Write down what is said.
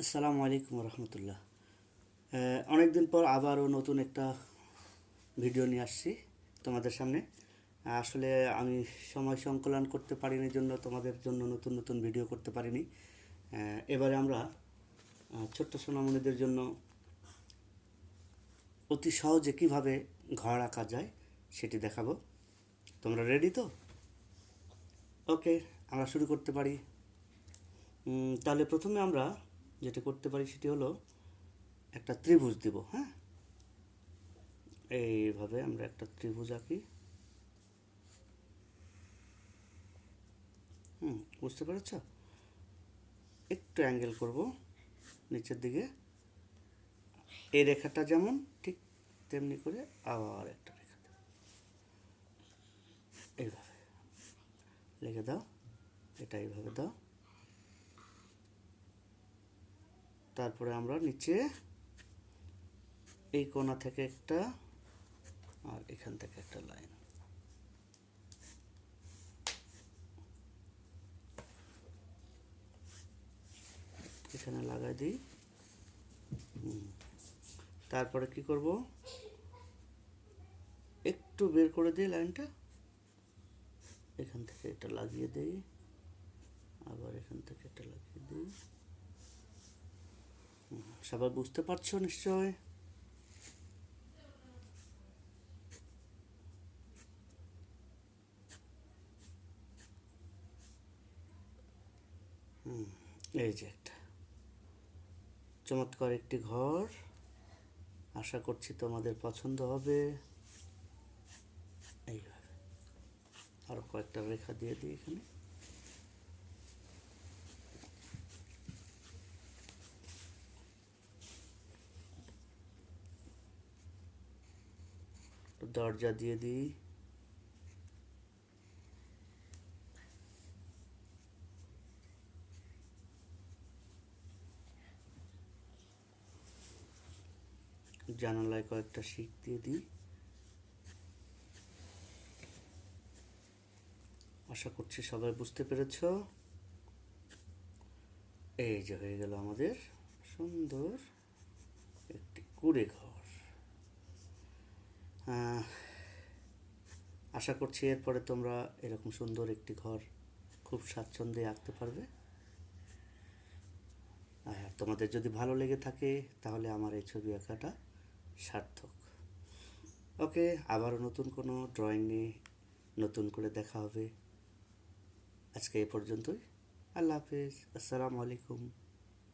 আসসালামু আলাইকুম রহমতুল্লাহ। অনেক দিন পর আবারও নতুন একটা ভিডিও নিয়ে আসছি তোমাদের সামনে। আসলে আমি সময় সংকলন করতে পারিনি জন্য তোমাদের জন্য নতুন নতুন ভিডিও করতে পারিনি। এবারে আমরা ছোট্ট সোনামণিদের জন্য অতি সহজে কীভাবে ঘর আঁকা যায় সেটি দেখাবো। তোমরা রেডি তো? ওকে, আমরা শুরু করতে পারি। তাহলে প্রথমে আমরা যেটা করতে পারি সেটি হলো একটা ত্রিভুজ দেব। হ্যাঁ, এইভাবে আমরা একটা ত্রিভুজ আঁকি। বুঝতে পেরেছ? একটু অ্যাঙ্গেল করব নিচের দিকে, এই রেখাটা যেমন ঠিক তেমনি করে আবার একটা রেখা দেব, এইভাবে লিখে দাও। এটা এইভাবে দাও। তারপরে আমরা নিচে এই কোণা থেকে একটা আর এখান থেকে একটা লাইন, এখানে লাগাই দিই। তারপরে কি করব, একটু বের করে দিই লাইনটা, এখান থেকে এটা লাগিয়ে দিই, আবার এখান থেকে এটা লাগিয়ে দিই। সবাই বুঝতে পারছো নিশ্চয়? এই যে একটা চমৎকার একটি ঘর, আশা করছি তোমাদের পছন্দ হবে। এইভাবে আরও কয়েকটা রেখা দিয়ে দিই এখানে। দরজা দিয়ে দিই। জানালায় কয়েকটা শিক দিয়ে দিই। আশা করছি সবাই বুঝতে পেরেছ। এই যে হয়ে গেল আমাদের সুন্দর একটি কুঁড়ে ঘর। আশা করছি এরপরে তোমরা এরকম সুন্দর একটি ঘর খুব স্বাচ্ছন্দ্যে আঁকতে পারবে। আর তোমাদের যদি ভালো লেগে থাকে তাহলে আমার এই ছবি আঁকাটা সার্থক। ওকে, আবারও নতুন কোনো ড্রয়িং নিয়ে নতুন করে দেখা হবে। আজকে এ পর্যন্তই। আল্লাহ হাফেজ। আসসালামু আলাইকুম।